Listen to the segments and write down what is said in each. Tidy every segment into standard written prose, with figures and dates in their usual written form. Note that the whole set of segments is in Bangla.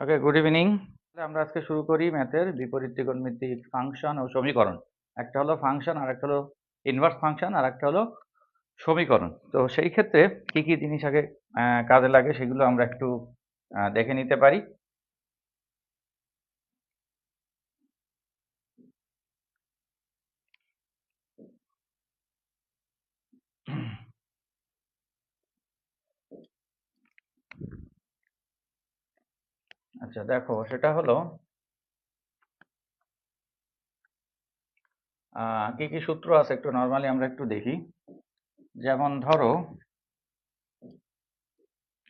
ওকে, গুড ইভিনিং। আমরা আজকে শুরু করি ম্যাথের বিপরীত ত্রিকোণমিতিক ফাংশন ও সমীকরণ। একটা হলো ফাংশন, আর একটা হলো ইনভার্স ফাংশন, আর একটা হলো সমীকরণ। তো সেই ক্ষেত্রে কি কি জিনিস আগে কাজে লাগে সেগুলো আমরা একটু দেখে নিতে পারি। আচ্ছা, দেখো সেটা হলো কি কি সূত্র আছে একটু নর্মালি আমরা একটু দেখি। যেমন ধরো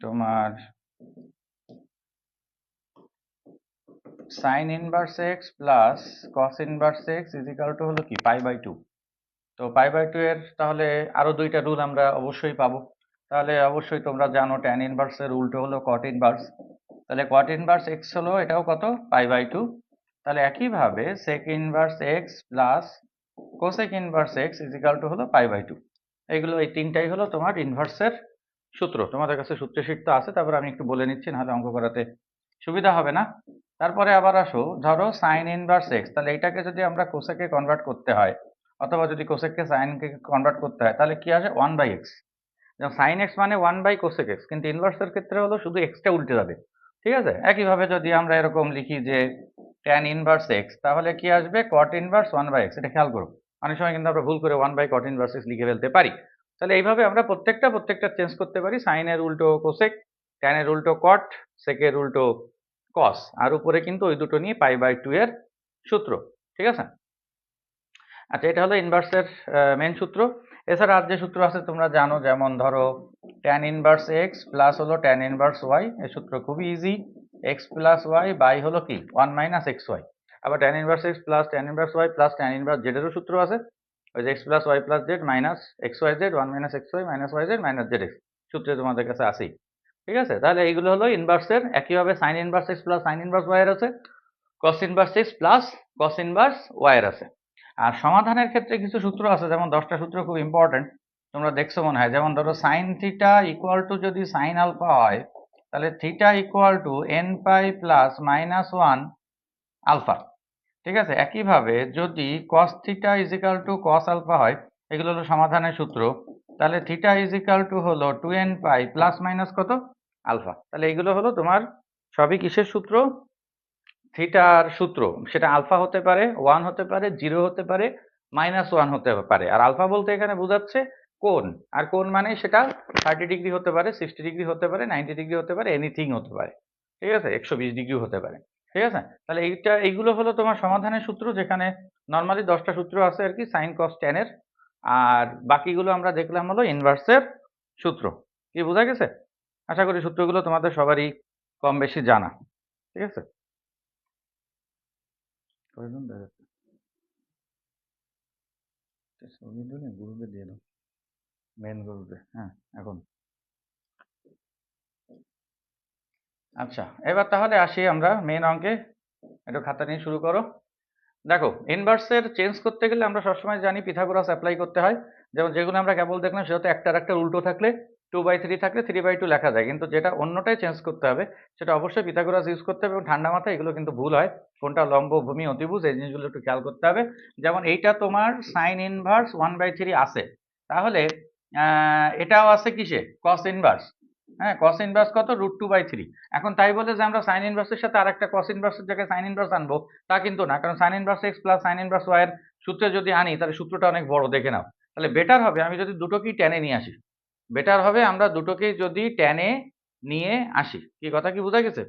তোমার sign inverse x plus cos inverse x is equal to হলো কি পাই/2। তো পাই/2 এর তাহলে আরো দুইটা রুল আমরা অবশ্যই পাবো। তাহলে অবশ্যই তোমরা জানো ট্যান ইনভার্স এর উল্টো হলো কট ইনভার্স। তাহলে কট ইনভার্স এক্স হলো এটাও কত পাই/2। তাহলে একইভাবে sec inverse x plus cosec inverse x is equal to হলো পাই/2। এইগুলো এই তিনটাই হলো তোমার ইনভার্সের সূত্র। তোমাদের কাছে সূত্র শীট তো আছে, তারপরে আমি একটু বলে নিচ্ছি, নাহলে অঙ্ক করাতে সুবিধা হবে না। তারপরে আবার আসো, ধরো সাইন ইনভার্স এক্স, তাহলে এটাকে যদি আমরা কোসেকে কনভার্ট করতে হয়, অথবা যদি কোসেককে সাইনকে কনভার্ট করতে হয়, তাহলে কি আসে 1/x। সাইন এক্স মানে 1/কোসেক এক্স, কিন্তু ইনভার্সের ক্ষেত্রে হলো শুধু এক্সটা উল্টে যাবে। ঠিক আছে, একইভাবে যদি আমরা এরকম লিখি যে ট্যান ইনভার্স এক্স, তাহলে কি আসবে কট ইনভার্স 1/x। এটা খেয়াল করো, অনেক সময় কিন্তু আমরা ভুল করে 1/কট ইনভার্স এক্স লিখে ফেলতে পারি। তাহলে এইভাবে আমরা প্রত্যেকটা চেঞ্জ করতে পারি। সাইনের উল্টো কোসেক, ট্যানের উল্টো কট, সেকের উল্টো কস, আর উপরে কিন্তু ওই দুটো নিয়ে পাই/2 এর সূত্র। ঠিক আছে। আচ্ছা, এটা হলো ইনভার্সের মেন সূত্র। এছাড়া আর যে সূত্র আছে তোমরা জানো, যেমন ধরো ট্যান ইনভার্স এক্স প্লাস হলো ট্যান ইনভার্স ওয়াই। এই সূত্র খুবই easy. X plus y by হলো কি 1 - xy। আবার tan inverse x plus tan inverse y plus tan inverse z এরও সূত্র আছে। ওই যে x plus y plus z minus x y z 1 - xy minus y z minus z x সূত্রে তোমাদের কাছে আছেই। ঠিক আছে, তাহলে এইগুলো হলো ইনভার্সের। একইভাবে sine inverse x plus sine inverse y এর আছে, cos inverse x plus cos inverse y এর আছে। আর সমাধানের ক্ষেত্রে কিছু সূত্র আছে, যেমন 10টা সূত্র খুব ইম্পর্টেন্ট, তোমরা দেখছো মনে হয়। যেমন ধরো সাইন থিটা ইকুয়াল টু যদি সাইন আলফা হয়, তাহলে theta equal to n pi plus -1 alpha. ঠিক আছে, একইভাবে যদি cos theta is equal to cos alpha হয়, এগুলো হলো সমাধানের সূত্র। তাহলে থিটা ইজ ইকাল টু হলো 2n পাই প্লাস মাইনাস কত আলফা। তাহলে এগুলো হলো তোমার সবই কিসের সূত্র? থিটার সূত্র। সেটা আলফা হতে পারে, 1 হতে পারে, 0 হতে পারে, -1 হতে পারে। আর আলফা বলতে এখানে বোঝাচ্ছে কোণ। আর কোণ মানে সেটা 30 ডিগ্রি হতে পারে, 60 ডিগ্রি হতে পারে, 90 ডিগ্রি হতে পারে, এনিথিং হতে পারে। ঠিক আছে, 120 ডিগ্রি হতে পারে। ঠিক আছে, তাহলে এইগুলো হলো তোমার সমাধানের সূত্র, যেখানে নর্মালি 10টা সূত্র আছে আর কি সাইন কস ট্যান এর। আর বাকিগুলো আমরা দেখলাম হলো ইনভার্সের সূত্র। কি বোঝা গেছে? আশা করি সূত্রগুলো তোমাদের সবারই কম বেশি জানা। ঠিক আছে। কয়জন দেখাচ্ছে? ছবি তুলে গ্রুপে দিয়ে দাও, মেন গ্রুপে। হ্যাঁ, এখন। আচ্ছা, এবার তাহলে আসি আমরা মেন অঙ্কে। একটু খাতা নিয়ে শুরু করো। দেখো, ইনভার্সের চেঞ্জ করতে গেলে আমরা সবসময় জানি পিথাগোরাস অ্যাপ্লাই করতে হয়। যেমন যেগুলো আমরা কেবল দেখলাম, সেটা তো একটার একটা উল্টো থাকলে 2/3 থাকলে 3/2 লেখা যায়, কিন্তু যেটা অন্যটাই চেঞ্জ করতে হবে সেটা অবশ্যই পিথাগোরাস ইউজ করতে হবে। এবং ঠান্ডা মাথায় এগুলো কিন্তু ভুল হয়, কোনটা লম্ব, ভূমি, অতিভুজ, এই জিনিসগুলো একটু খেয়াল করতে হবে। যেমন এইটা তোমার সাইন ইনভার্স 1/3 আছে, তাহলে এটাও আছে কিসে? Cos inverse. হ্যাঁ, কস ইনভার্স কত? √2/3। এখন তাই বলে যে আমরা সাইন ইনভার্সের সাথে আরেকটা কস ইনভার্সের জায়গায় সাইন ইনভার্স আনবো, তা কিন্তু না। কারণ sine inverse x plus sine inverse y এর সূত্রে যদি আনি, তাহলে সূত্রটা অনেক বড়, দেখে নাও। তাহলে বেটার হবে আমি যদি দুটোকেই টেনে নিয়ে আসি। বেটার হবে আমরা দুটোকেই যদি টেনে নিয়ে আসি। কি কথা কি বোঝা গেছে?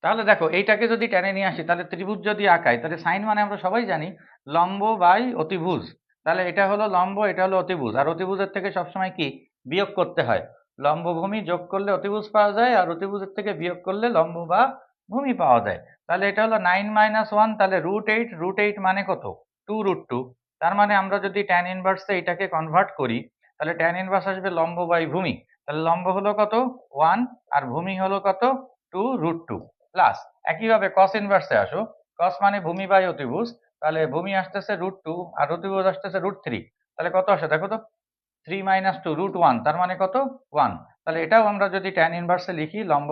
তাহলে দেখো, এইটাকে যদি টেনে নিয়ে আসি, তাহলে ত্রিভুজ যদি আঁকাই, তাহলে সাইন মানে আমরা সবাই জানি লম্ব বাই অতিভুজ। তাহলে এটা হলো লম্ব, এটা হলো অতিভুজ। আর অতিভুজের থেকে সবসময় কি বিয়োগ করতে হয়? লম্ব ভূমি যোগ করলে অতিভুজ পাওয়া যায়, আর অতিভুজের থেকে বিয়োগ করলে লম্ব বা ভূমি পাওয়া যায়। তাহলে এটা হলো 9 - 1, তাহলে √8। √8 মানে কত? 2√2। তার মানে আমরা যদি ট্যান ইনভার্সে এটাকে কনভার্ট করি, তাহলে ট্যান ইনভার্স আসবে লম্ব বাই ভূমি। তাহলে লম্ব হলো কত? 1, আর ভূমি হলো কত? 2√2 প্লাস। একইভাবে কস ইনভার্সে আসো। কস মানে ভূমি বাই অতিভুজ। তাহলে ভূমি আসতেছে √2 আর অতিভুজ আসতেছে √3। তাহলে কত আসে দেখো তো? 3 - 2 √1, তার মানে কত 1। তাহলে এটাও আমরা যদি ট্যান ইনভার্সে লিখি লম্ব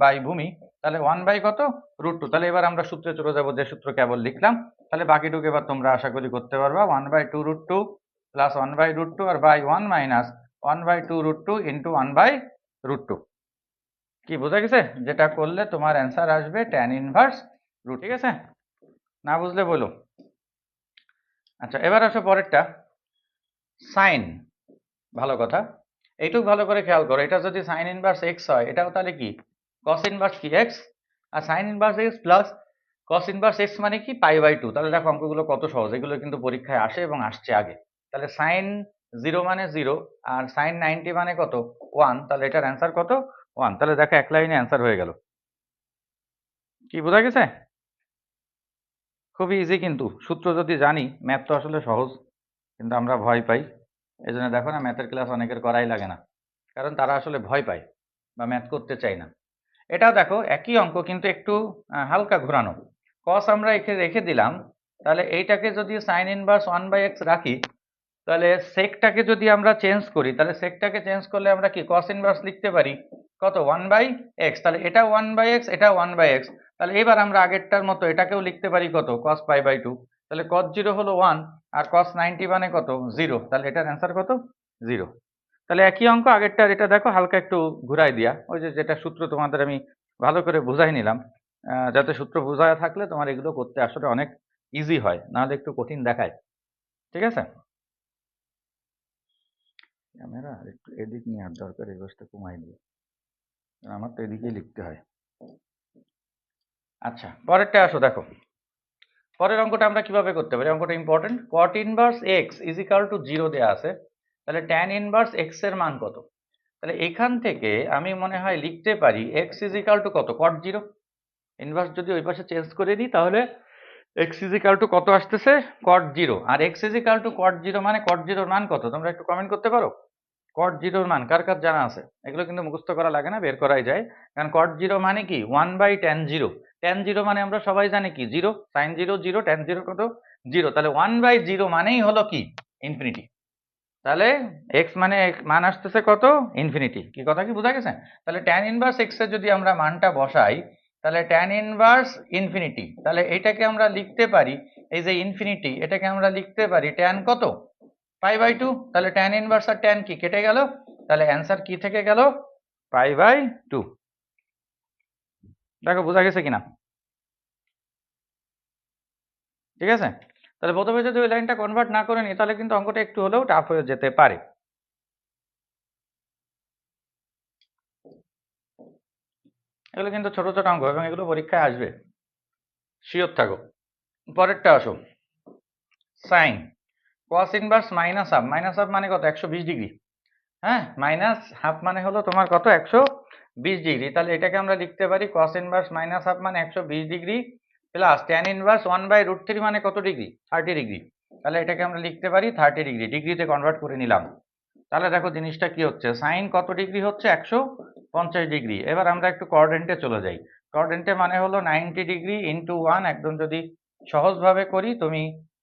বাই ভূমি, তাহলে 1 বাই কত √2। তাহলে এবার আমরা সূত্রে চলে যাব, যে সূত্র কেবল লিখলাম। তাহলে বাকিটুকু এবার তোমরা আশা করি করতে পারবা। 1/2 √2 প্লাস 1/√2 আর বাই 1 মাইনাস 1/2 √2 ইন্টু 1/√2। কি বোঝা গেছে? যেটা করলে তোমার অ্যান্সার আসবে ট্যান ইনভার্স √, ঠিক আছে? না বুঝলে বলো। আচ্ছা, এবার আসো পরেরটা, সাইন। ভালো কথা, এইটুকু ভালো করে খেয়াল করো। এটা যদি সাইন ইনভার্স এক্স হয়, এটাও তাহলে কি কস ইনভার্স কি এক্স, আর sine inverse x plus cos inverse x মানে কি π/2। তাহলে দেখো অঙ্কগুলো কত সহজ, এগুলো কিন্তু পরীক্ষায় আসে এবং আসছে আগে। তাহলে সাইন 0 মানে 0 আর সাইন 90 মানে কত 1, তাহলে এটার অ্যান্সার কত 1। তাহলে দেখো এক লাইনে অ্যান্সার হয়ে গেল। কি বোঝা গেছে? খুবই ইজি, কিন্তু সূত্র যদি জানি, ম্যাথ তো আসলে সহজ, কিন্তু আমরা ভয় পাই। এই জন্য দেখো না, ম্যাথের ক্লাস অনেকের করাই লাগে না, কারণ তারা আসলে ভয় পায় বা ম্যাথ করতে চায় না। এটাও দেখো একই অঙ্ক, কিন্তু একটু হালকা ঘোরানো। কস আমরা এখানে রেখে দিলাম, তাহলে এইটাকে যদি সাইন ইনভার্স 1/x রাখি, তাহলে সেকটাকে যদি আমরা চেঞ্জ করি, তাহলে সেকটাকে চেঞ্জ করলে আমরা কি কস ইনভার্স লিখতে পারি কত 1/x। তাহলে এটা 1/x, এটা 1/x। তাহলে এবার আমরা আগেরটার মতো এটাকেও লিখতে পারি কত cos π/2। তাহলে cos 0 হলো 1 আর cos 90 মানে কত 0। তাহলে এটার অ্যান্সার কত 0। তাহলে একই অঙ্ক, আগেরটার এটা দেখো হালকা একটু ঘুরাই দিয়া, ওই যে যেটা সূত্র তোমাদের আমি ভালো করে বুঝাই নিলাম, যাতে সূত্র বোঝায় থাকলে তোমার এগুলো করতে আসলে অনেক ইজি হয়, নাহলে একটু কঠিন দেখায়। ঠিক আছে? ক্যামেরা একটু এদিক নেওয়ার দরকার, এই বসটা কমাই দিয়ে, আমার তো এদিকেই লিখতে হয়। আচ্ছা, পরেরটা আসো দেখো। পরের অঙ্কটা আমরা কিভাবে করতে পারি, অঙ্কটা important. cot inverse x is equal two 0 দেওয়া আছে, তাহলে ট্যান ইনভার্স এক্স এর মান কত? তাহলে এখান থেকে আমি মনে হয় লিখতে পারি এক্স ইজ ইকাল টু কত cot 0। ইনভার্স যদি ওই পাশে চেঞ্জ করে দিই, তাহলে এক্স ইজ ইকাল টু কত আসতেছে cot 0, আর x is equal to cot 0 মানে cot 0 মান কত তোমরা একটু কমেন্ট করতে পারো। cot 0 মান কার কার জানা আছে? এগুলো কিন্তু মুখস্থ করা লাগে না, বের করাই যায়। কারণ cot 0 মানে কি 1/tan 0। tan 0 মানে আমরা সবাই জানি কি 0, sin 0 0, tan 0 কত 0। তাহলে 1/0 মানেই হলো কি ইনফিনিটি। তাহলে x মানে মান আসতেছে কত ইনফিনিটি। কি কথা কি বোঝা গেছে? তাহলে tan ইনভার্স x এর যদি আমরা মানটা বসাই, তাহলে tan ইনভার্স ইনফিনিটি, তাহলে এটাকে আমরা লিখতে পারি, এই যে ইনফিনিটি, এটাকে আমরা লিখতে পারি tan কত π/2। তাহলে tan ইনভার্স আর tan কি কেটে গেল, তাহলে অ্যান্সার কি থেকে গেল π/2। দেখো বোঝা গেছে কিনা? ঠিক আছে? তাহলে প্রথমে যদি ওই লাইনটা কনভার্ট না করে নিই, তাহলে কিন্তু অঙ্কটা একটু হলেও টাফ হয়ে যেতে পারে। এগুলো কিন্তু ছোট ছোট অঙ্ক এবং এগুলো পরীক্ষায় আসবে, শিওর থাকো। পরেরটা আসো, sine. cos inverse minus half, minus half মানে কত 120 ডিগ্রি। হ্যাঁ, মাইনাস হাফ মানে হলো তোমার কত 120 ডিগ্রি। তাহলে এটাকে আমরা লিখতে পারি cos ইনভার্স মাইনাস হাফ মানে 120 ডিগ্রি প্লাস tan ইনভার্স 1/√3 মানে কত ডিগ্রি 30 ডিগ্রি। তাহলে এটাকে আমরা লিখতে পারি 30 ডিগ্রি, ডিগ্রিতে কনভার্ট করে নিলাম। তাহলে দেখো জিনিসটা কি হচ্ছে, সাইন কত ডিগ্রি হচ্ছে 150 ডিগ্রি। এবার আমরা একটু কোঅর্ডিনেটে চলে যাই। কোঅর্ডিনেটে মানে হলো 90 ডিগ্রি ইন্টু 1। একদম যদি সহজভাবে করি, তুমি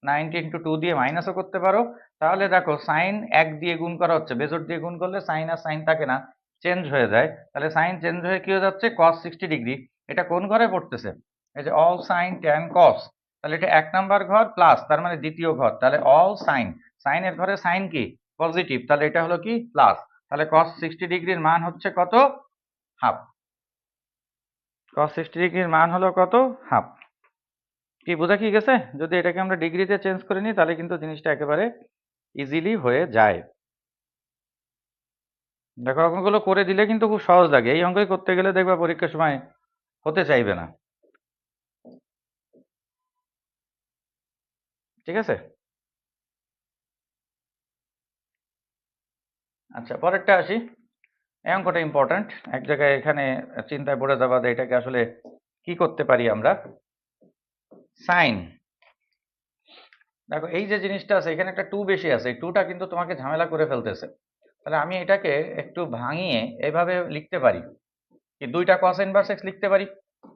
90 ইন্টু 2 দিয়ে মাইনাসও করতে পারো। তাহলে দেখো সাইন 1 দিয়ে গুণ করা হচ্ছে, বেজোড় দিয়ে গুণ করলে সাইন আর সাইন থাকে না, চেঞ্জ হয়ে যায়। তাহলে সাইন চেঞ্জ হয়ে কি হয়ে যাচ্ছে cos 60 ডিগ্রি। এটা কোন ঘরে পড়তেছে? এই যে অল সাইন ট্যান cos। তাহলে এটা 1 নাম্বার ঘর প্লাস, তার মানে দ্বিতীয় ঘর। তাহলে অল সাইন, সাইনের ঘরে সাইন কি পজিটিভ, তাহলে এটা হলো কি প্লাস। তাহলে cos 60 ডিগ্রির মান হচ্ছে কত হাফ। cos 60 ডিগ্রির মান হলো কত হাফ। কি বোঝা কি গেছে? যদি এটাকে আমরা ডিগ্রিতে চেঞ্জ করে নিই, তাহলে কিন্তু জিনিসটা একেবারে ইজিলি হয়ে যায়। দেখো অঙ্কগুলো করে দিলে কিন্তু খুব সহজ লাগে, এই অঙ্কই করতে গেলে দেখবা পরীক্ষার সময় হতে চাইবে না। ঠিক আছে? আচ্ছা, পরেরটা আসি। এই অঙ্কটা ইম্পর্টেন্ট, এক জায়গায় এখানে চিন্তায় পড়ে যাবা যে এটাকে আসলে কি করতে পারি আমরা। সাইন, দেখো এই যে জিনিসটা আছে, এখানে একটা 2 বেশি আছে, এই 2টা কিন্তু তোমাকে ঝামেলা করে ফেলতেছে। তাহলে আমি এটাকে একটু ভাঙিয়ে এভাবে লিখতে পারি, কি 2টা cos ইনভার্স x লিখতে পারি।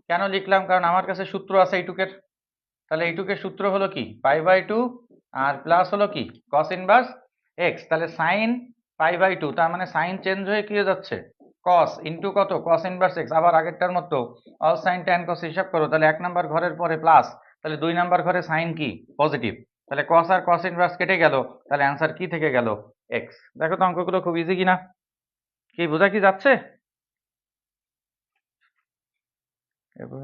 কেন লিখলাম? কারণ আমার কাছে সূত্র আছে এইটুকের। তাহলে এইটুকের সূত্র হলো কি π/2 আর প্লাস হলো কি cos ইনভার্স x। তাহলে সাইন π/2, তার মানে সাইন চেঞ্জ হয়ে কি হয়ে যাচ্ছে, cos ইনটু কত, cos ইনভার্স x, আবার আগেরটার মতো অল সাইন tan cos হিসাব করো, তাহলে 1 নাম্বার ঘরের পরে প্লাস, তাহলে 2 নাম্বার ঘরে সাইন কি পজিটিভ, তাহলে cos আর cos ইনভার্স কেটে গেল, তাহলে অ্যান্সার কি থেকে গেল, x। দেখো তো অঙ্কগুলো খুব ইজি কিনা, কি বোঝা কি যাচ্ছে? এরপর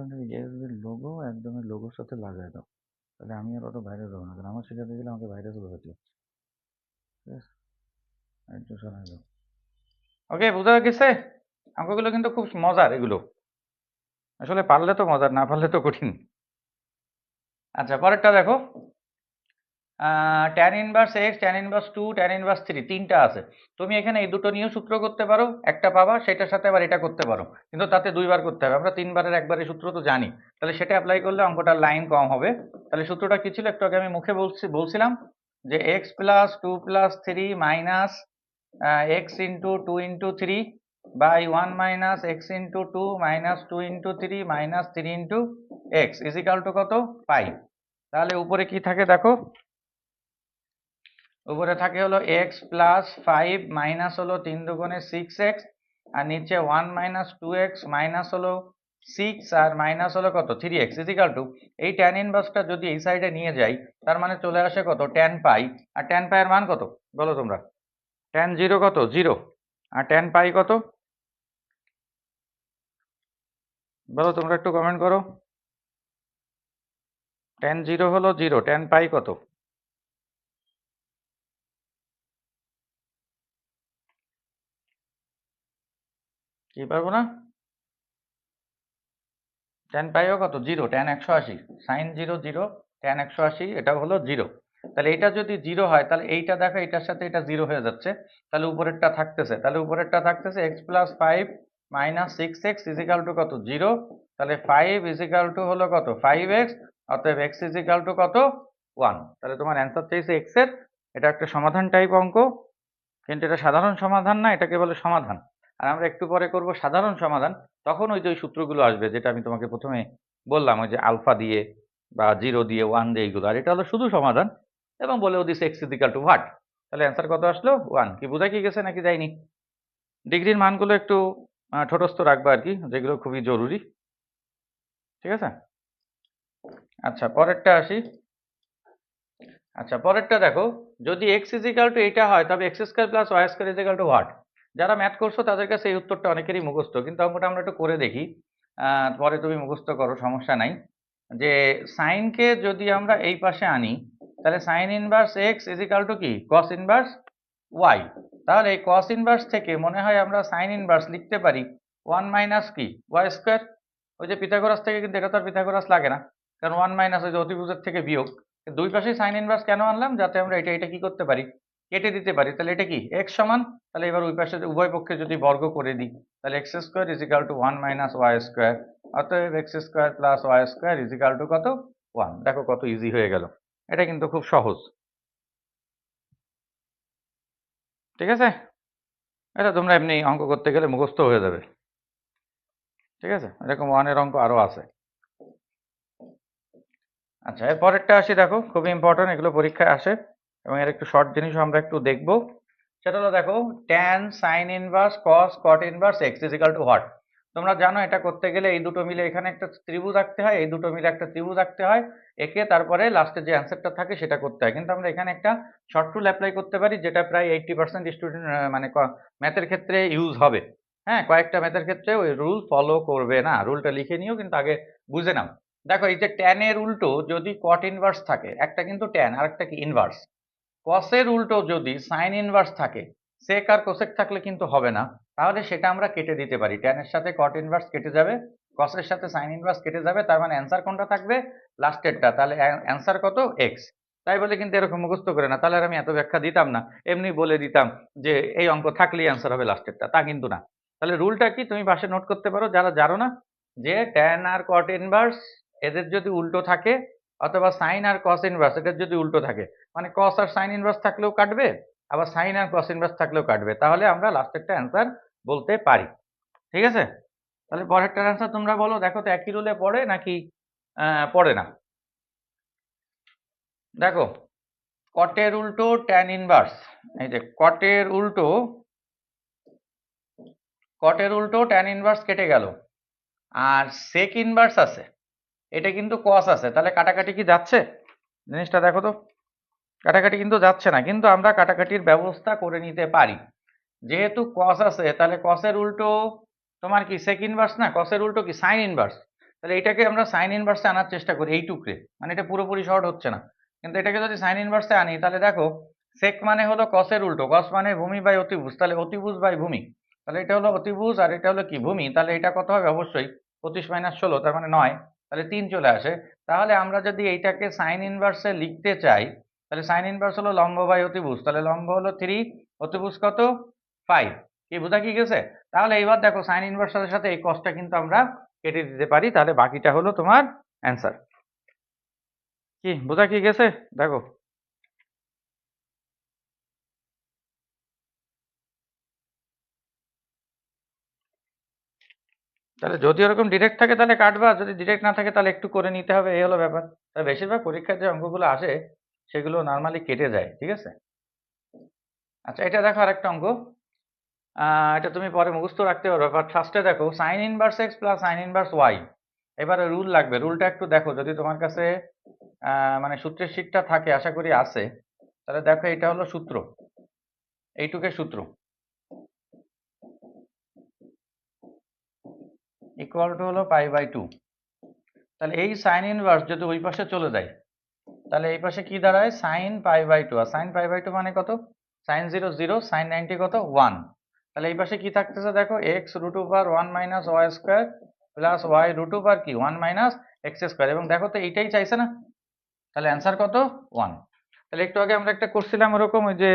লোগো একদম লোগোর সাথে লাগাই দাও, তাহলে আমি আর অত ভাইরাস হবো না, কারণ আমার শিখাতে গেলে আমাকে ভাইরাস হতে হতো। ওকে, বোঝা গেছে? অঙ্কগুলো কিন্তু খুব মজার এগুলো, আসলে পারলে তো মজার, না পারলে তো কঠিন। আচ্ছা, পরেরটা দেখো, tan inverse x, tan inverse 2, tan inverse 3, তিনটা আছে। তুমি এখানে এই দুটো নিয়েও সূত্র করতে পারো, একটা পাবা সেটার সাথে আবার এটা করতে পারো, কিন্তু তাতে দুইবার করতে হবে, আমরা তিনবারের একবারের সূত্র তো জানি, তাহলে সেটা অ্যাপ্লাই করলে অঙ্কটার লাইন কম হবে। তাহলে সূত্রটা কি ছিল, একটু আগে আমি মুখে বলছিলাম যে x plus 2 plus 3 minus x into 2 into 3 by 1 minus x into 2 minus 2 into 3 minus 3 into x is equal to কত, 5। তাহলে উপরে কি থাকে দেখো, উপরে থাকে হলো x প্লাস 5 মাইনাস হলো 3 দুগুণে 6x, আর নিচে 1 মাইনাস 2x মাইনাস হলো 6 আর মাইনাস হলো কত, 3x ইজ ইকাল টু, এই tan ইনভার্সটা যদি এই সাইডে নিয়ে যাই তার মানে চলে আসে কত, tan পাই। আর tan পাই এর মান কত বলো তোমরা, tan 0 কত, 0, আর tan পাই কত বলো তোমরা, একটু কমেন্ট করো। tan 0 হলো 0, tan পাই কত, কি পারবো না, tan পাইও কত, 0, tan 180, sin 0 0, tan 180 এটাও হলো 0। তাহলে এটা যদি 0 হয় তাহলে এইটা দেখো এটার সাথে এটা 0 হয়ে যাচ্ছে, তাহলে উপরেরটা থাকতেছে, তাহলে উপরেরটা থাকতেছে x plus 5 minus 6x is equal to কত, 0, তাহলে 5 ইজ ইকাল টু হলো কত, 5x, অতএব x ইজ ইকাল টু কত, 1। তাহলে তোমার অ্যান্সার চাইছে x এর, এটা একটা সমাধান টাইপ অঙ্ক, কিন্তু এটা সাধারণ সমাধান না, এটাকে বলে সমাধান। আর আমরা একটু পরে করব সাধারণ সমাধান, তখন ওই যে ওই সূত্রগুলো আসবে যেটা আমি তোমাকে প্রথমে বললাম, ওই যে আলফা দিয়ে বা 0 দিয়ে 1 দিয়ে এইগুলো, আর এটা হলো শুধু সমাধান, এবং বলেও দিছে x is equal to what, তাহলে অ্যান্সার কত আসলো, 1। কি বোঝা কি গেছে নাকি যায়নি? ডিগ্রির মানগুলো একটু ঠোঁটস্থ রাখবা আর কি, যেগুলো খুবই জরুরি, ঠিক আছে? আচ্ছা, পরেরটা আসি। আচ্ছা, পরেরটা দেখো, যদি x ইজ ইকাল টু এইটা হয় তবে x square plus y square is equal to what. যারা ম্যাথ করছো তাদের কাছে এই উত্তরটা অনেকেরই মুখস্থ, কিন্তু অঙ্কটা আমরা একটু করে দেখি, পরে তুমি মুখস্থ করো, সমস্যা নাই। যে সাইনকে যদি আমরা এই পাশে আনি, তাহলে sign inverse x is equal two কি, কস ইনভার্স y। তাহলে এই কস ইনভার্স থেকে মনে হয় আমরা সাইন ইনভার্স লিখতে পারি 1 মাইনাস কি, y স্কয়ার। ওই যে পিথাগোরাস থেকে, কিন্তু এটা তো আর পিথাগোরাস লাগে না, কারণ 1 মাইনাস ওই যে অতিভুজের থেকে বিয়োগ, দুই পাশেই সাইন ইনভার্স কেন আনলাম, যাতে আমরা এটা এটা কি করতে পারি, কেটে দিতে পারি। তাহলে এটা কি x সমান, তাহলে এবার ওই পাশে উভয় পক্ষে যদি বর্গ করে দিই, তাহলে x square is equal to 1 minus y square, অতএব x square plus y square is equal to কত, 1। দেখো কত ইজি হয়ে গেল, এটা কিন্তু খুব সহজ, ঠিক আছে? এটা তোমরা এমনি অঙ্ক করতে গেলে মুখস্থ হয়ে যাবে, ঠিক আছে? এরকম 1 এর অঙ্ক আরো আছে। আচ্ছা, এর পরেরটা আসি, দেখো খুবই ইম্পর্টেন্ট, এগুলো পরীক্ষায় আসে, এবং এর একটু শর্ট জিনিসও আমরা একটু দেখবো। সেটা হলো দেখো, tan sin inverse cos cot inverse x is equal to what. তোমরা জানো এটা করতে গেলে এই দুটো মিলে এখানে একটা ত্রিভুজ আঁকতে হয়, এই দুটো মিলে একটা ত্রিভুজ আঁকতে হয়, একে তারপরে লাস্টে যে অ্যান্সারটা থাকে সেটা করতে হয়। কিন্তু আমরা এখানে একটা শর্ট রুল অ্যাপ্লাই করতে পারি, যেটা প্রায় 80% স্টুডেন্ট মানে ম্যাথের ক্ষেত্রে ইউজ হবে। হ্যাঁ, কয়েকটা ম্যাথের ক্ষেত্রে ওই রুল ফলো করবে না, রুলটা লিখে নিও, কিন্তু আগে বুঝে নাও। দেখো, এই যে tan এর উল্টো যদি cot ইনভার্স থাকে, একটা কিন্তু tan আর একটা কি ইনভার্স, cos এর উল্টো যদি sin ইনভার্স থাকে, sec আর cosec থাকলে কিন্তু হবে না, তাহলে সেটা আমরা কেটে দিতে পারি, tan এর সাথে cot ইনভার্স কেটে যাবে, cos এর সাথে sin ইনভার্স কেটে যাবে, তার মানে অ্যান্সার কোনটা থাকবে, লাস্টেরটা। তাহলে অ্যান্সার কত, x। তাই বলে কিন্তু এরকম মুখস্থ করে না, তাহলে আর আমি এত ব্যাখ্যা দিতাম না, এমনি বলে দিতাম যে এই অঙ্ক থাকলেই অ্যান্সার হবে লাস্টেরটা, তা কিন্তু না। তাহলে রুলটা কি তুমি পাশে নোট করতে পারো যারা জানো না, যে tan আর cot ইনভার্স এদের যদি উল্টো থাকে, অথবা sin আর cos ইনভার্স এদের যদি উল্টো থাকে, মানে cos আর sin ইনভার্স থাকলেও কাটবে, আবার sin আর cos ইনভার্স থাকলেও কাটবে, তাহলে আমরা লাস্টেরটা অ্যান্সার বলতে পারি, ঠিক আছে? তাহলে পরেরটার অ্যান্সার তোমরা বলো, দেখো তো একই রুলে পড়ে নাকি পড়ে না। দেখো, কটের উল্টো ট্যান ইনভার্স, এই যে কটের উল্টো ট্যান ইনভার্স কেটে গেল, আর সেক ইনভার্স আছে, এটা কিন্তু কস আছে, তাহলে কাটাকাটি কি যাচ্ছে? জিনিসটা দেখো তো, কাটাকাটি কিন্তু যাচ্ছে না, কিন্তু আমরা কাটাকাটির ব্যবস্থা করে নিতে পারি। যেহেতু কস আছে, তাহলে কসের উল্টো তোমার কি সেক ইনভার্স না, কসের উল্টো কি সাইন ইনভার্স, তাহলে এটাকে আমরা সাইন ইনভার্সে আনার চেষ্টা করি এই টুকরে, মানে এটা পুরোপুরি শর্ট হচ্ছে না, কিন্তু এটাকে যদি সাইন ইনভার্সে আনি তাহলে দেখো সেক মানে হলো কসের উল্টো, কস মানে ভূমি বাই অতিভুজ, তাহলে অতিভুজ বাই ভূমি, তাহলে এটা হলো অতিভুজ আর এটা হলো কি ভূমি, তাহলে এটা কত হবে? অবশ্যই 25 - 16, তার মানে 9, তাহলে 3 চলে আসে। তাহলে আমরা যদি এইটাকে সাইন ইনভার্সে লিখতে চাই, তাহলে সাইন ইনভার্স হলো লম্ব বাই অতিভুজ, তাহলে লম্ব হলো 3, অতিভুজ কত? 5। কি বোঝা কি গেছে? তাহলে এবার দেখো সাইন ইনভার্সের সাথে এই কসটা কিন্তু আমরা কেটে দিতে পারি, তাহলে বাকিটা হলো তোমার অ্যান্সার। কি বোঝা কি গেছে? দেখো, তাহলে যদি ওরকম ডিরেক্ট থাকে তাহলে কাটবা, যদি ডিরেক্ট না থাকে তাহলে একটু করে নিতে হবে, এই হলো ব্যাপার। তাই বেশিরভাগ পরীক্ষার যে অঙ্কগুলো আসে সেগুলো নর্মালি কেটে যায়, ঠিক আছে? আচ্ছা, এটা দেখো আরেকটা অঙ্ক, এটা তুমি পরে মুখস্থ রাখতে পারবে, বাট ফার্স্টে দেখো sine inverse x plus sine inverse y, এবারে রুল লাগবে, রুলটা একটু দেখো যদি তোমার কাছে মানে সূত্রের শীটটা থাকে, আশা করি আছে, তাহলে দেখো এটা হলো সূত্র, এইটুকের সূত্র, ইকুয়াল টু হলো π/2। তাহলে এই সাইন ইনভার্স যদি ওই পাশে চলে যায়, তাহলে এই পাশে কি দাঁড়ায়? সাইন π/2, আর সাইন π/2 মানে কত? সাইন 0 0, সাইন 90 কত? 1। তাহলে এই পাশে কি থাকতেছে দেখো, x root over 1 minus y square plus y root over কি 1 মাইনাস এক্স স্কোয়ার, এবং দেখো তো এইটাই চাইছে না, তাহলে অ্যান্সার কত? 1। তাহলে একটু আগে আমরা একটা করছিলাম ওরকম, ওই যে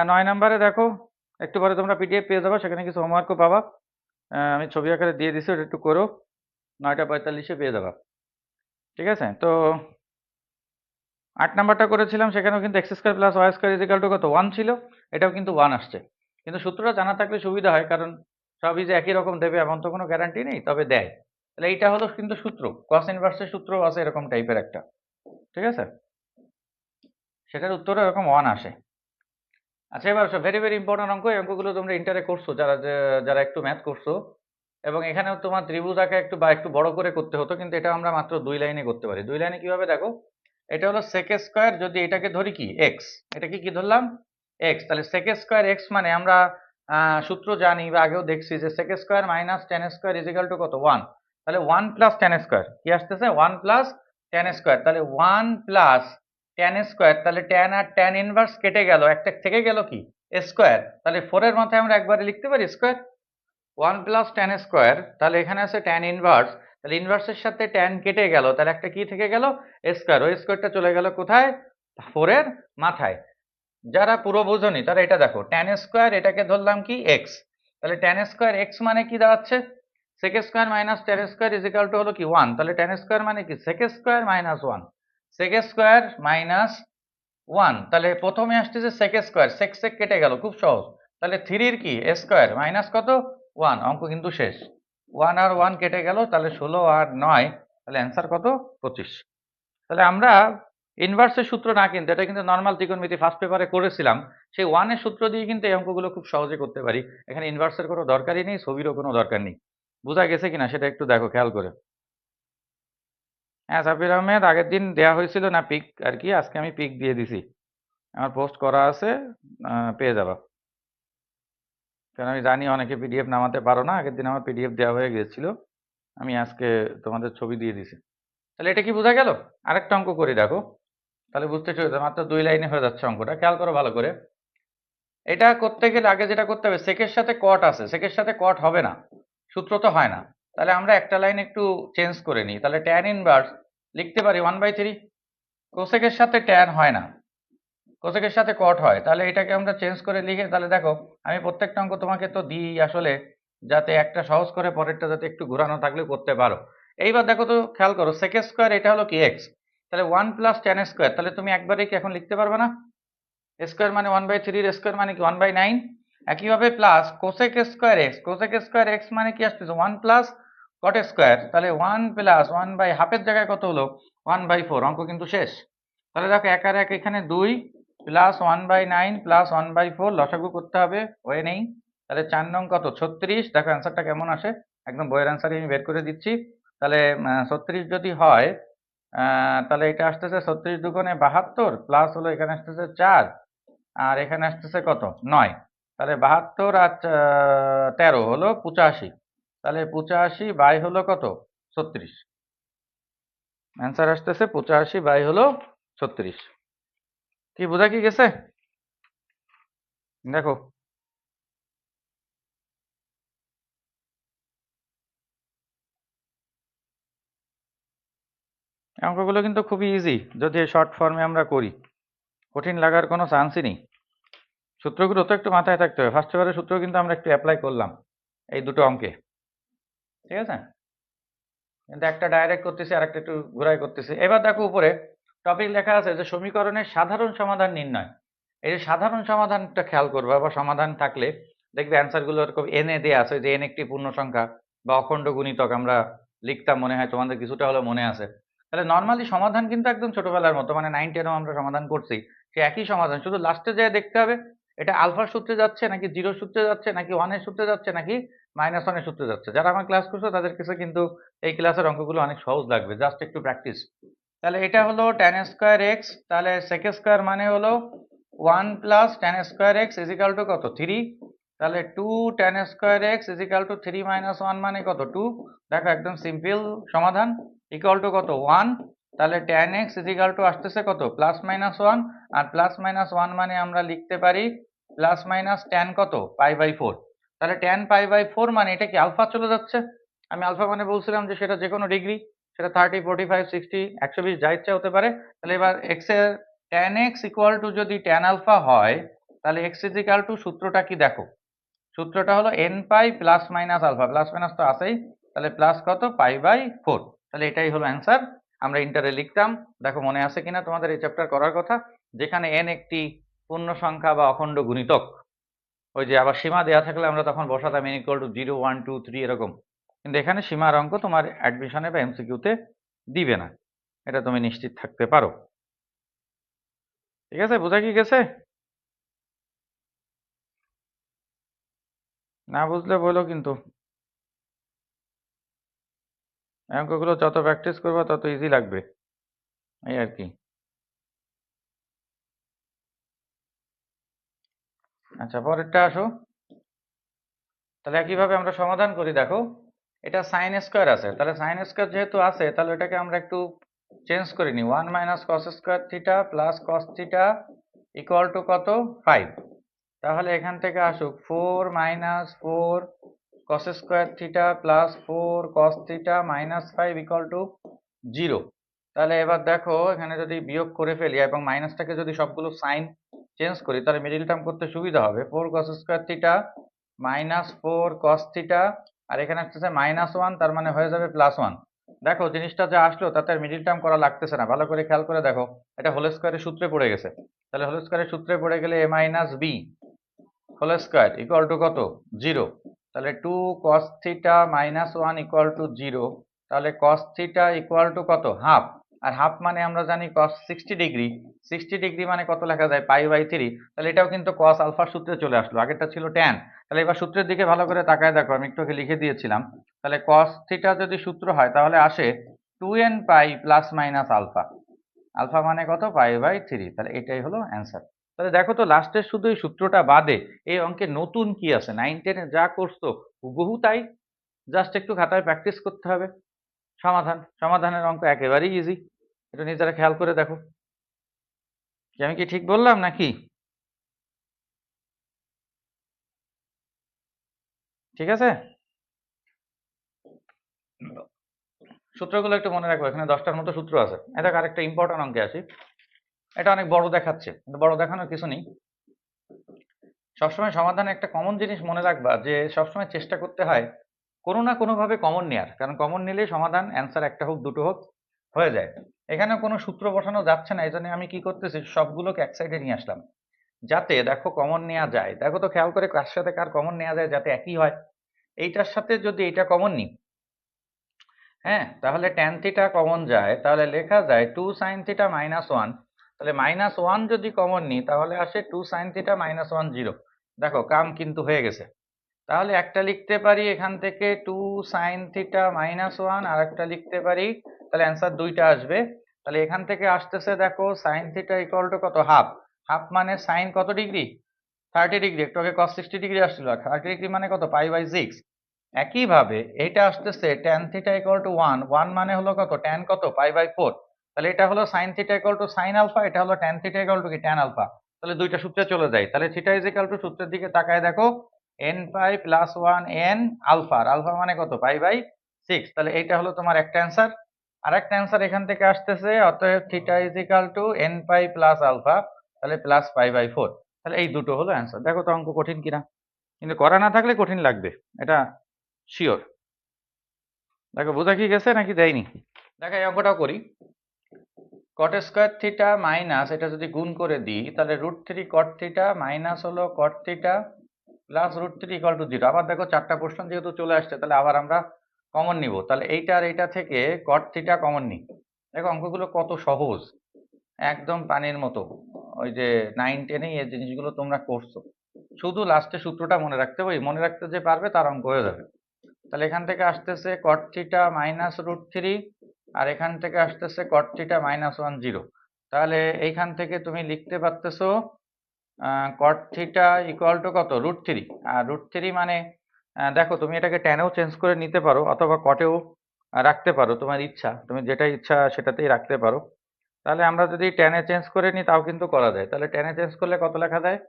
9 নম্বরে দেখো, একটু পরে তোমরা পিডিএফ পেয়ে যাবে, সেখানে কিছু হোমওয়ার্কও পাবা, আমি ছবি আকারে দিয়ে দিছি, ওটা একটু করো, 9টা 45-এ পেয়ে যাবা, ঠিক আছে? তো 8 নাম্বারটা করেছিলাম, সেখানেও কিন্তু x square plus y square is equal to কত? 1 ছিল, এটাও কিন্তু 1 আসছে, কিন্তু সূত্রটা জানা থাকলে সুবিধা হয়, কারণ সবই যে একই রকম দেবে এমন তো কোনো গ্যারান্টি নেই, তবে দেয়। তাহলে এইটা হলো কিন্তু সূত্র, কস ইনভার্সের সূত্র আছে এরকম টাইপের একটা, ঠিক আছে? সেটার উত্তরে এরকম 1 আসে। আচ্ছা, এবার ভেরি ভেরি ইম্পর্টেন্ট অঙ্ক, এই অঙ্কগুলো তোমরা ইন্টারে করছো, যারা একটু ম্যাথ করছো, এবং এখানেও তোমার ত্রিভুজ আঁকা একটু বা একটু বড় করে করতে হতো, কিন্তু এটা আমরা মাত্র 2 লাইনে করতে পারি। 2 লাইনে কিভাবে দেখো, এটা হলো সেক স্কোয়ার, যদি এটাকে ধরি কি এক্স, এটাকে কি ধরলাম? এক্স, তাহলে সেক স্কোয়ার এক্স মানে আমরা সূত্র জানি বা আগেও দেখছি যে sec square minus tan square is equal to কত? 1। তাহলে 1 প্লাস টেন স্কোয়ার কি আসতেছে? 1 প্লাস টেন স্কোয়ার, তাহলে 1 প্লাস টেন স্কোয়ার, তাহলে টেন আর টেন ইনভার্স কেটে গেল, একটা থেকে গেল কি স্কোয়ার, তাহলে 4 এর মাথায় আমরা একবারে লিখতে পারি স্কোয়ার, 1 প্লাস টেন স্কোয়ার, তাহলে এখানে আছে টেন ইনভার্স, তাহলে ইনভার্সের সাথে টেন কেটে গেল, তাহলে একটা কি থেকে গেল? স্কোয়ার, ওই স্কোয়ারটা চলে গেল কোথায়? 4 এর মাথায়। যারা পুরো বোঝনি তারা এটা দেখো, টেন স্কোয়ার এটাকে ধরলাম কি এক্স, তাহলে টেন স্কোয়ার এক্স মানে কি দাঁড়াচ্ছে? Sec square minus tan square is equal to হলো কি 1, তাহলে টেন স্কোয়ার মানে কি sec square minus 1, sec square minus 1, তাহলে প্রথমে আসতেছে সেক স্কোয়ার, সেক সেক কেটে গেল, খুব সহজ, তাহলে 3 এর কি স্কোয়ার মাইনাস কত? 1, অঙ্ক কিন্তু শেষ। 1 আর 1 কেটে গেল, তাহলে 16 আর 9, তাহলে অ্যান্সার কত? 25। তাহলে আমরা ইনভার্সের সূত্র না, কিন্তু এটা কিন্তু নর্মাল ত্রিকোণমিতি ফার্স্ট পেপারে করেছিলাম, সেই 1 এর সূত্র দিয়ে কিন্তু এই অঙ্কগুলো খুব সহজে করতে পারি, এখানে ইনভার্সের কোনো দরকারই নেই, ছবিরও কোনো দরকার নেই। বোঝা গেছে কিনা সেটা একটু দেখো খেয়াল করে। হ্যাঁ, সাব্বির আহমেদ, আগের দিন দেয়া হয়েছিল না পিক আর কি, আজকে আমি পিক দিয়ে দিছি, আমার পোস্ট করা আছে, পেয়ে যাবা, কারণ আমি জানি অনেকে পিডিএফ নামাতে পারো না, আগের দিন আমার পিডিএফ দেওয়া হয়ে গিয়েছিল, আমি আজকে তোমাদের ছবি দিয়ে দিছি। তাহলে এটা কি বোঝা গেল? আরেকটা অঙ্ক করি দেখো, তাহলে বুঝতে চলে মাত্র 2 লাইনে হয়ে যাচ্ছে অঙ্কটা, খেয়াল করো ভালো করে। এটা করতে গেলে আগে যেটা করতে হবে, সেকের সাথে কট আছে, সেকের সাথে কট হবে না, সূত্র তো হয় না, তাহলে আমরা একটা লাইন একটু চেঞ্জ করে নিই, তাহলে ট্যান ইনভার্স লিখতে পারি 1/3, কোসেকের সাথে ট্যান হয় না, কোসেকের সাথে কট হয়, তাহলে এটাকে আমরা চেঞ্জ করে লিখে, তাহলে দেখো আমি প্রত্যেকটা অঙ্ক তোমাকে তো দিই আসলে, যাতে একটা সহজ করে পরেরটা যাতে একটু ঘোরানো থাকলে করতে পারো। এইবার দেখো তো খেয়াল করো, সেক স্কোয়ার এটা হলো কি এক্স, তাহলে 1 প্লাস টেন স্কোয়ার, তাহলে তুমি একবারে কি এখন লিখতে পারবে না? স্কোয়ার মানে 1/3 এর স্কোয়ার মানে কি 1/9, একইভাবে plus cosec square x, cosec square x মানে কি আসতেছে 1 প্লাস কট স্কোয়ার, তাহলে 1 প্লাস 1 বাই হাফের জায়গায় কত হলো? 1/4, অঙ্ক কিন্তু শেষ। তাহলে দেখো এক আর এক এখানে 2 প্লাস 1/9 প্লাস 1/4 লসাগু করতে হবে, হয়ে নেই। তাহলে 4 নং কত 36। দেখো অ্যান্সারটা কেমন আসে, একদম বইয়ের অ্যান্সারই আমি বের করে দিচ্ছি। তাহলে 36 যদি হয় তাহলে এটা আসতেছে 36 দুগুণে 72 প্লাস হলো এখানে আসতেছে 4 আর এখানে আসতেছে কত 9। তাহলে 72 আর 13 হলো 85। তাহলে 85 বাই হলো কত 36। অ্যান্সার আসতেছে 85 বাই হলো 36। কি বোঝা কি গেছে? দেখো অঙ্কগুলো কিন্তু খুবই ইজি যদি শর্ট ফর্মে আমরা করি, কঠিন লাগার কোনো চান্সই নেই। সূত্রগুলো তো একটু মাথায় থাকতে হবে, ফার্স্ট পেপারের সূত্র কিন্তু আমরা একটু অ্যাপ্লাই করলাম এই দুটো অঙ্কে, ঠিক আছে? কিন্তু একটা ডাইরেক্ট করতেছি আর একটা একটু ঘুরাই করতেছি। এবার দেখো উপরে টপিক লেখা আছে যে সমীকরণের সাধারণ সমাধান নির্ণয়। এই যে সাধারণ সমাধানটা খেয়াল করবা বা সমাধান থাকলে দেখবে অ্যান্সার গুলো এরকম এনে দেয়া আছে যে এন একটি পূর্ণ সংখ্যা বা অখণ্ড গুণিতক আমরা লিখতাম, মনে হয় তোমাদের কিছুটা হলেও মনে আছে। তাহলে নর্মালি সমাধান কিন্তু একদম ছোটবেলার মতো, মানে 9-10 আমরা সমাধান করছি সে একই সমাধান, শুধু লাস্টে যেয়ে দেখতে হবে এটা আলফার সূত্রে যাচ্ছে নাকি জিরো সূত্রে যাচ্ছে নাকি ওয়ানের সূত্রে যাচ্ছে নাকি -1-এর সূত্রে যাচ্ছে। যারা আমার ক্লাস করছো তাদের কাছে কিন্তু এই ক্লাসের অঙ্কগুলো অনেক সহজ লাগবে, জাস্ট একটু প্র্যাকটিস। তাহলে এটা হলো tan স্কয়ার এক্স, তাহলে sec স্কয়ার মানে হলো 1 plus tan square x is equal to কত 3। তাহলে 2 tan square x is equal two 3 minus 1 মানে কত 2। দেখো একদম সিম্পল সমাধান, ইকুয়াল টু কত 1। তাহলে tan x is equal two আসতেছে কত প্লাস মাইনাস 1, আর প্লাস মাইনাস 1 মানে আমরা লিখতে পারি প্লাস মাইনাস tan কত π/4। তাহলে tan π/4 মানে এটা কি আলফা চলে যাচ্ছে, আমি আলফা মানে বলছিলাম যে সেটা যে কোনো ডিগ্রি, সেটা 30 45 60 120 যা ইচ্ছা হতে পারে। তাহলে এবার x এর tan x ইকুয়াল টু যদি tan আলফা হয় তাহলে x ইজ ইকাল টু সূত্রটা কি দেখো, সূত্রটা হলো n pi plus minus alpha, plus minus তো আছেই, তাহলে প্লাস কত π/4। তাহলে এটাই হলো অ্যান্সার, আমরা ইন্টারে লিখতাম। দেখো মনে আছে কিনা তোমাদের এই চ্যাপ্টার করার কথা, যেখানে n একটি পূর্ণ সংখ্যা বা অখণ্ড গুণিতক, ওই যে আবার সীমা দেওয়া থাকলে আমরা তখন বসাতাম n ইকুয়াল টু 0 1 2 3 এরকম। কিন্তু এখানে সীমার অঙ্ক তোমার অ্যাডমিশনে বা এমসিকিউতে দিবে না, এটা তুমি নিশ্চিত থাকতে পারো। ঠিক আছে, বোঝা কি গেছে? না বুঝলে বলো কিন্তু, এই অঙ্কগুলো যত প্র্যাকটিস করবা তত ইজি লাগবে, এই আর কি। আচ্ছা পরেরটা আসো। তাহলে একইভাবে আমরা সমাধান করি। দেখো এটা সাইন স্কোয়ার আছে, তাহলে সাইন স্কোয়ার যেহেতু আছে তাহলে এটাকে আমরা একটু চেঞ্জ করে নিই। 1 minus cos square theta plus cos theta equal to কত 5। তাহলে এখান থেকে আসুক 4 minus 4 cos square theta plus 4 cos theta minus 5 equal to 0। তাহলে এবার দেখো এখানে যদি বিয়োগ করে ফেলি এবং মাইনাসটাকে যদি সবগুলো সাইন চেঞ্জ করি তাহলে মিডিল টার্ম করতে সুবিধা হবে। 4 cos square theta minus 4 cos theta, আর এখানে আসতেছে -1 তার মানে হয়ে যাবে +1। দেখো জিনিসটা যা আসলো তাতে মিডিল টার্ম করা লাগতেছে না, ভালো করে খেয়াল করে দেখো এটা হোল স্কয়ারের সূত্রে পড়ে গেছে। তাহলে হোল স্কয়ারের সূত্রে পড়ে গেলে a minus b whole square equal to কত 0। তাহলে 2 cos থিটা মাইনাস 1 ইকুয়াল টু 0। তাহলে cos থিটা ইকুয়াল টু কত হাফ, আর হাফ মানে আমরা জানি cos 60 ডিগ্রি, 60 ডিগ্রি মানে কত লেখা যায় π/3। তাহলে এটাও কিন্তু cos আলফার সূত্রে চলে আসলো, আগেরটা ছিল tan। তাহলে এবার সূত্রের দিকে ভালো করে তাকায় দেখো, আমি একটু আগে লিখে দিয়েছিলাম। তাহলে cos থিটা যদি সূত্র হয় তাহলে আসে 2n pi plus minus alpha, alpha মানে কত π/3। তাহলে এটাই হলো অ্যান্সার। তাহলে দেখো তো লাস্টের শুধু এই সূত্রটা বাদে এই অঙ্কে নতুন কি আছে, 9-10 যা করছো হুবহু তাই, জাস্ট একটু খাতায় প্র্যাকটিস করতে হবে। সমাধানের অঙ্ক একেবারেই ইজি, এটা নিজেরা খেয়াল করে দেখো। কি আমি কি ঠিক বললাম নাকি? ঠিক আছে, সূত্রগুলো একটু মনে রাখবো, এখানে 10টার মতো সূত্র আছে। এটা আরেকটা ইম্পর্টেন্ট অঙ্কে আসি, এটা অনেক বড় দেখাচ্ছে কিন্তু বড় দেখানোর কিছু নেই। সবসময় সমাধানে একটা কমন জিনিস মনে রাখবা যে সবসময় চেষ্টা করতে হয় কোনো না কোনো ভাবে কমন নেয়ার, কারণ কমন নিলেই সমাধান অ্যান্সার একটা হোক দুটো হোক হয়ে যায়। এখানে কোনো সূত্র বসানো যাচ্ছে না, এই জন্য আমি কি করতেছি সবগুলোকে এক সাইডে নিয়ে আসলাম যাতে দেখো কমন নেওয়া যায়। দেখো তো খেয়াল করে কার সাথে কার কমন নেওয়া যায় যাতে একই হয়। এইটার সাথে যদি এইটা কমন নিই, হ্যাঁ, তাহলে tan থিটা কমন যায়, তাহলে লেখা যায় 2 sin থিটা মাইনাস 1 তাহলে -1 যদি কমন নিই তাহলে আসে 2 sin থিটা -1 0। দেখো কাম কিন্তু হয়ে গেছে। তাহলে একটা লিখতে পারি এখান থেকে 2 sin থিটা -1, আর একটা লিখতে পারি, তাহলে অ্যান্সার দুইটা আসবে। তাহলে এখান থেকে আসতেছে দেখো sin থিটা ইকুয়াল টু কত, হাফ। হাফ মানে সাইন কত ডিগ্রি, 30 ডিগ্রি। একটু আগে cos 60 ডিগ্রি আসছিল, আর 30 ডিগ্রি মানে কত, π/6। একইভাবে এটা আসতেছে tan থিটা ইকুয়াল টু 1, 1 মানে হলো কত, tan কত, π/4। তাহলে এটা হলো sin theta equal to sin alpha, এটা হলো tan থিটা ইকুয়াল টু কি, tan আলফা। তাহলে দুইটা সূত্রে চলে যায়। তাহলে থিটা ইজ ইকুয়াল টু, সূত্রের দিকে তাকায় দেখো, n pi plus 1 n alpha, আর আলফা মানে কত, π/6। তাহলে এইটা হলো তোমার একটা অ্যান্সার। আর একটা অ্যান্সার এখান থেকে আসতেছে, অতএব theta is equal to n pi plus alpha, তাহলে প্লাস π/4। তাহলে এই দুটো হলো অ্যান্সার। দেখো তো অঙ্ক কঠিন কিনা, কিন্তু করা না থাকলে কঠিন লাগবে, এটা শিওর। দেখো বোঝা কি গেছে নাকি দেয়নি? দেখো এই অঙ্কটাও করি। কট স্কোয়ার থিটা মাইনাস, এটা যদি গুণ করে দিই তাহলে √3 কট থিটা মাইনাস হলো কট থিটা প্লাস √3 ইকুয়াল টু 0। আবার দেখো চারটা পোর্শন যেহেতু চলে আসছে, তাহলে আবার আমরা কমন নিব। তাহলে এইটা আর এইটা থেকে কট থিটা কমন নিই। দেখো অঙ্কগুলো কত সহজ, একদম পানির মতো। ওই যে 9-10 এই জিনিসগুলো তোমরা করছো, শুধু লাস্টে সূত্রটা মনে রাখতে হবে, মনে রাখতে যে পারবে তার অঙ্ক হয়ে যাবে। তাহলে এখান থেকে আসতেছে কট থিটা মাইনাস √3, আর এখান থেকে আসতেছে কট থিটা -1 0। তাহলে এইখান থেকে তুমি লিখতে পারতেছো কট থিটা ইকুয়াল টু কত, √3। আর √3 মানে দেখো তুমি এটাকে ট্যানেও চেঞ্জ করে নিতে পারো, অথবা কটেও রাখতে পারো, তোমার ইচ্ছা, তুমি যেটা ইচ্ছা সেটাতেই রাখতে পারো। তাহলে আমরা যদি ট্যানে চেঞ্জ করে নিই তাও কিন্তু করা যায়। তাহলে ট্যানে চেঞ্জ করলে কত লেখা যায়,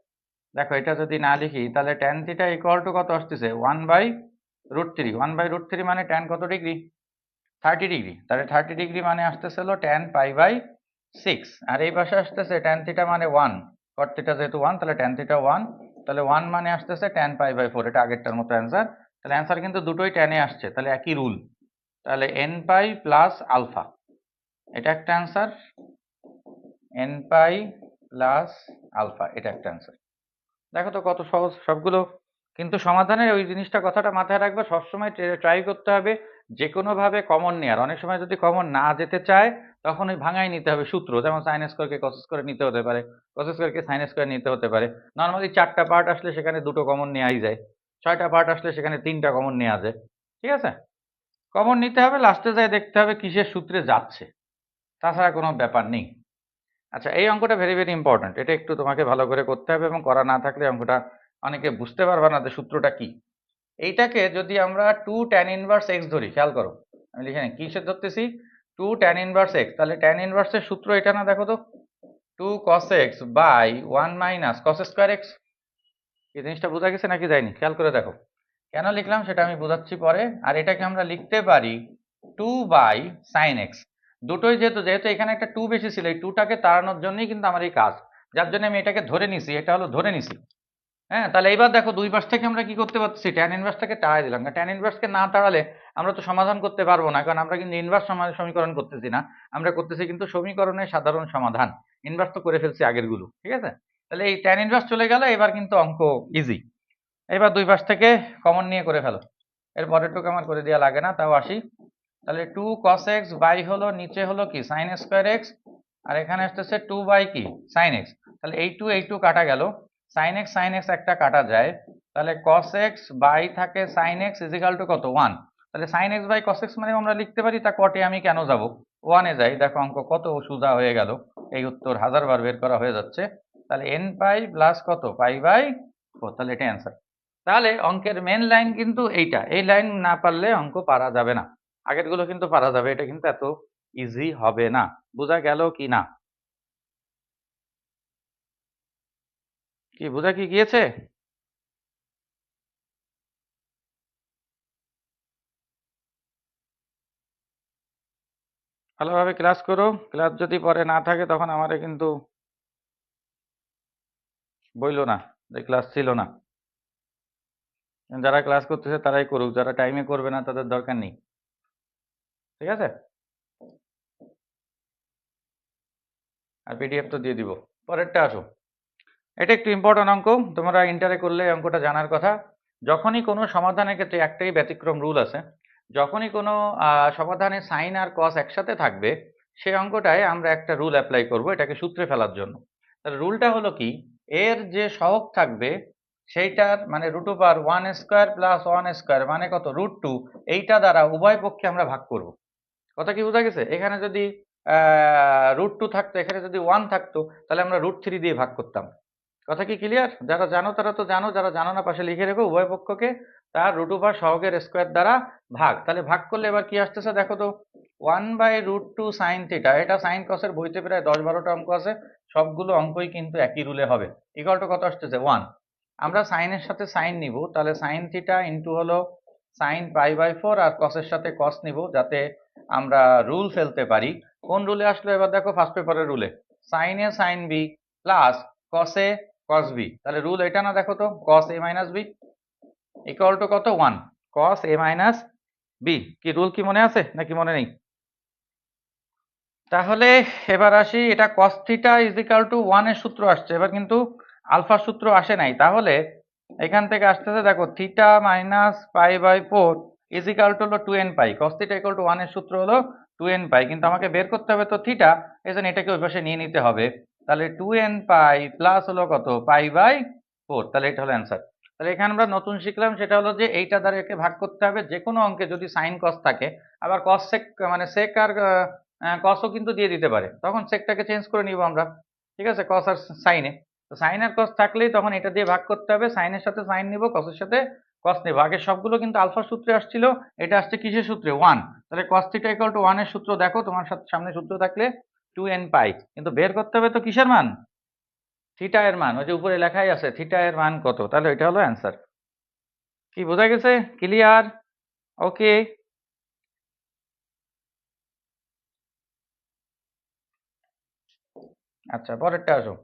দেখো এটা যদি না লিখি তাহলে ট্যান থিটা ইকুয়াল টু কত আসতেছে, 1/√3। 1/√3 মানে ট্যান কত ডিগ্রি, 30 ডিগ্রি। তাহলে 30 ডিগ্রি মানে আসতেছিল ট্যান π/6। আর এই পাশে আসতেছে ট্যান থিটা মানে 1, কট থিটা যেহেতু 1 তাহলে ট্যান থিটা 1, তাহলে 1 মানে আসতেছে ট্যান π/4। এটা আগেরটার মতো অ্যান্সার। তাহলে অ্যান্সার কিন্তু দুটোই ট্যানে আসছে, তাহলে একই রুল। তাহলে n পাই প্লাস আলফা, এটা একটা answer. n pi plus alpha, এটা একটা অ্যান্সার। দেখো তো কত সহজ সবগুলো। কিন্তু সমাধানের ওই জিনিসটা, কথাটা মাথায় রাখবে, সবসময় ট্রাই করতে হবে যে কোনো ভাবে কমন নেওয়ার। অনেক সময় যদি কমন না যেতে চায় তখন ওই ভাঙাই নিতে হবে সূত্র, যেমন সাইন স্কোয়ারকে কস স্কোয়ারে নিতে হতে পারে, কস স্কোয়ারকে সাইন স্কোয়ার নিতে হতে পারে। নর্মালি 4টা পার্ট আসলে সেখানে 2টো কমন নেওয়াই যায়, 6টা পার্ট আসলে সেখানে 3টা কমন নেওয়া যায়। ঠিক আছে, কমন নিতে হবে, লাস্টে যাই দেখতে হবে কিসের সূত্রে যাচ্ছে, তাছাড়া কোনো ব্যাপার নেই। আচ্ছা, এই অঙ্কটা ভেরি ভেরি ইম্পর্ট্যান্ট, এটা একটু তোমাকে ভালো করে করতে হবে, এবং করা না থাকলে অঙ্কটা অনেকে বুঝতে পারবে না যে সূত্রটা কি। এইটাকে যদি আমরা 2 tan ইনভার্স x ধরি, খেয়াল করো আমি লিখে নিই কিসের ধরতেছি, 2 tan ইনভার্স x। তাহলে tan ইনভার্সের সূত্র এটা না, দেখো তো 2 cos x বাই 1 মাইনাস cos স্কোয়ার x। এই জিনিসটা বোঝা গেছে নাকি যায়নি, খেয়াল করে দেখো। কেন লিখলাম সেটা আমি বোঝাচ্ছি পরে। আর এটাকে আমরা লিখতে পারি 2 বাই সাইন x। দুটোই যেহেতু যেহেতু এখানে একটা 2 বেশি ছিল, এই 2টাকে তাড়ানোর জন্যই কিন্তু আমার এই কাজ, যার জন্য আমি এটাকে ধরে নিছি, এটা হলো ধরে নিছি। হ্যাঁ, তাহলে এইবার দেখো দুই পাশ থেকে আমরা কি করতে পারছি, ট্যান ইনভার্সটাকে তাড়াই দিলাম। ট্যান ইনভার্সকে না তাড়ালে আমরা তো সমাধান করতে পারবো না, কারণ আমরা কিন্তু ইনভার্স সমীকরণ করতেছি না, আমরা করতেছি কিন্তু সমীকরণের সাধারণ সমাধান। ইনভার্স তো করে ফেলছি আগেরগুলো, ঠিক আছে। তাহলে এই ট্যান ইনভার্স চলে গেল, এবার কিন্তু অঙ্ক ইজি। এবার দুই পাশ থেকে কমন নিয়ে করে ফেলো, এর পরেরটুকু আমার করে দেওয়া লাগে না, তাও আসি। তাহলে 2 cos x বাই হলো নিচে হলো কি sin স্কোয়ার x, আর এখানে আসতেছে 2 বাই কি sin x। তাহলে এই 2 কাটা গেল, sin x একটা কাটা যায়, তাহলে cos x বাই থাকে sin x is equal to কত, 1। তাহলে sin x বাই cos x মানে আমরা লিখতে পারি, তা কটে আমি কেন যাব, 1 এ যাই। দেখো অঙ্ক কত সোজা হয়ে গেল, এই উত্তর 1000 বার বের করা হয়ে যাচ্ছে। তাহলে n পাই প্লাস কত, π/4, তাহলে এটা অ্যান্সার। তাহলে অঙ্কের মেন লাইন কিন্তু এইটা, এই লাইন না পারলে অঙ্ক পারা যাবে না। আগেরগুলো কিন্তু পারা যাবে, এটা কিন্তু এত ইজি হবে না। বোঝা গেল কি না, কি বোঝা কি গিয়েছে? ভালোভাবে ক্লাস করো, ক্লাস যদি পরে না থাকে তখন আমারে কিন্তু বইলো না যে ক্লাস ছিল না। যারা ক্লাস করতেছে তারাই করুক, যারা টাইমে করবে না তাদের দরকার নেই, ঠিক আছে। আর পিডিএফ তো দিয়ে দিব। পরেরটা আসো, এটা একটু ইম্পর্টেন্ট অঙ্ক, তোমরা ইন্টারে করলে এই অঙ্কটা জানার কথা। যখনই কোনো সমাধানের ক্ষেত্রে একটাই ব্যতিক্রম রুল আছে, যখনই কোনো সমাধানে সাইন আর কস একসাথে থাকবে সেই অঙ্কটায় আমরা একটা রুল অ্যাপ্লাই করব এটাকে সূত্রে ফেলার জন্য। তাহলে রুলটা হলো কি, এর যে সহগ থাকবে সেইটার মানে √1² + 1² মানে কত √2, এইটা দ্বারা উভয় পক্ষে আমরা ভাগ করব। কথা কি বোঝা গেছে? এখানে যদি √2 থাকতো, এখানে যদি 1 থাকতো, তাহলে আমরা √3 দিয়ে ভাগ করতাম। কথা কি ক্লিয়ার? যারা জানো তারা তো জানো, যারা জানো না পাশে লিখে রেখো, উভয় পক্ষকে তার √ সহগের স্কোয়ার দ্বারা ভাগ। তাহলে ভাগ করলে এবার কি আসতেছে দেখো তো, 1/√2 sin θ, এটা সাইন কসের বইতে প্রায় 10-12টা অঙ্ক আছে, সবগুলো অঙ্কই কিন্তু একই রুলে হবে। ইকুয়াল টু কত আসতেছে 1। আমরা সাইনের সাথে সাইন নিব, তাহলে sin θ ইন্টু হলো sin π/4 আর কসের সাথে কস নিব যাতে আমরা রুল ফেলতে পারি। কোন রুলে আসলো এবার দেখো, ফার্স্ট পেপারের রুলে, sin a sin b plus cos a cos b। তাহলে রুল এটা না, দেখো তো, cos a minus b equal to কত 1, cos a minus b। কি রুল কি মনে আছে নাকি মনে নেই? তাহলে এবার আসি, এটা cos θ ইজিক্যাল টু 1 এর সূত্র আসছে, এবার কিন্তু আলফার সূত্র আসে নাই। তাহলে এখান থেকে আসতেছে দেখো θ মাইনাস π/4 ইজিক্যাল টু হলো 2nπ। cos θ ইকুয়াল টু 1 এর সূত্র হলো 2nπ, কিন্তু আমাকে বের করতে হবে তো থিটা, এজন্য এটাকে ওই পাশে নিয়ে নিতে হবে। তাহলে 2nπ প্লাস হলো কত π/4, তাহলে এটা হলো অ্যান্সার। তাহলে এখানে আমরা নতুন শিখলাম সেটা হলো যে এইটা দ্বারা একে ভাগ করতে হবে। যে কোনো অঙ্কে যদি সাইন কস থাকে, আবার কস সেক মানে সেক আর কসও কিন্তু দিয়ে দিতে পারে, তখন সেকটাকে চেঞ্জ করে নিব আমরা, ঠিক আছে, কস আর সাইনে। তো সাইন আর কস থাকলেই তখন এটা দিয়ে ভাগ করতে হবে, সাইনের সাথে সাইন নিব, কসের সাথে কস নেব। আগে সবগুলো কিন্তু আলফা সূত্রে আসছিল, এটা আসছে কিসের সূত্রে 1। তাহলে cos θ ইকুয়াল টু 1 এর সূত্র দেখো, তোমার সামনে সূত্র থাকলে 2nπ, কিন্তু বের করতে হবে তো কিসের মান, থিটা এর মান। ওই যে উপরে লেখাই আছে থিটা এর মান কত, তাহলে এটা হলো অ্যান্সার। কি বোঝা গেছে? ক্লিয়ার? ওকে। আচ্ছা, পরেরটা আসো।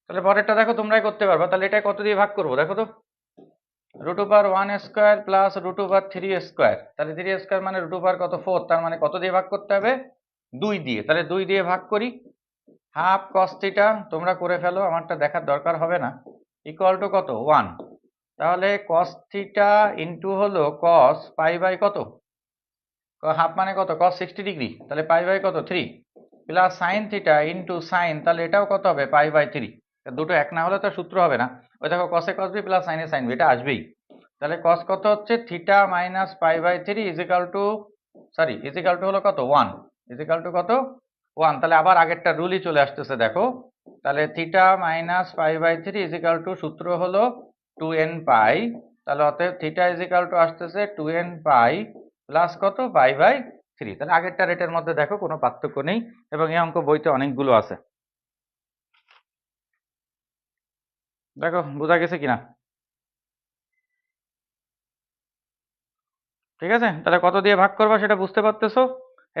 তাহলে পরেরটা দেখো তোমরাই করতে পারবা। তাহলে এটা কত দিয়ে ভাগ করবো দেখো তো, √1² প্লাস √3²। তাহলে 3² মানে √ কত 4, তার মানে কত দিয়ে ভাগ করতে হবে, 2 দিয়ে। তাহলে 2 দিয়ে ভাগ করি, হাফ cos θ, তোমরা করে ফেলো, আমারটা দেখার দরকার হবে না, ইকুয়াল টু কত 1। তাহলে cos θ ইন্টু হলো cos π/কত, হাফ মানে কত cos 60 ডিগ্রি, তাহলে π/কত 3, প্লাস sin θ ইন্টু সাইন, তাহলে এটাও কত হবে π/3। দুটো এক না হলে তো সূত্র হবে না। ওই দেখো cos a cos b plus sin a sin b, এটা আসবেই। তাহলে cos কত হচ্ছে θ minus π/3 is equal to, sorry is equal to হলো কত 1, ইজিক্যাল টু কত 1। তাহলে আবার আগেরটা রুলই চলে আসতেছে দেখো। তাহলে θ মাইনাস π/3 ইজিক্যাল টু সূত্র হলো 2nπ। তাহলে অতএব θ ইজিক্যাল টু আসতেছে 2nπ প্লাস কত π/3। তাহলে আগেরটা রেটের মধ্যে দেখো কোনো পার্থক্য নেই, এবং এই অঙ্ক বইতে অনেকগুলো আছে। দেখো বোঝা গেছে কিনা? ঠিক আছে, তাহলে কত দিয়ে ভাগ করবা সেটা বুঝতে পারতেছো,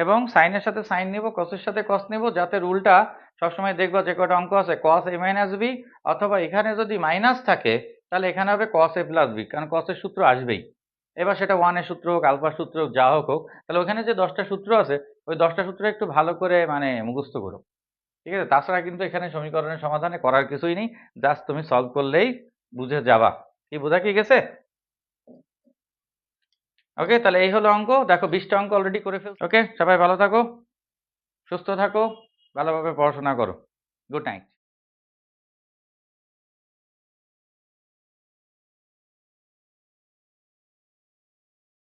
এবং সাইনের সাথে সাইন নিব, কসের সাথে কস নিব, যাতে রুলটা সবসময় দেখবা যে কটা অঙ্ক আছে cos a minus b, অথবা এখানে যদি মাইনাস থাকে তাহলে এখানে হবে cos a plus b, কারণ cos-এর সূত্র আসবেই। এবার সেটা 1 এর সূত্র হোক, আলফার সূত্র হোক, যা হোক হোক, তাহলে ওখানে যে 10টা সূত্র আছে ওই 10টা সূত্র একটু ভালো করে মানে মুখস্থ করো, ঠিক আছে? তাছাড়া কিন্তু এখানে সমীকরণের সমাধানে করার কিছুই নেই, জাস্ট তুমি সলভ করলেই বুঝে যাবা। কি বোঝা কি গেছে? ওকে, তাহলে এই হলো অঙ্ক। দেখো 20টা অঙ্ক অলরেডি করে ফেলছো। ওকে, সবাই ভালো থাকো, সুস্থ থাকো, ভালোভাবে পড়াশোনা করো। Good night.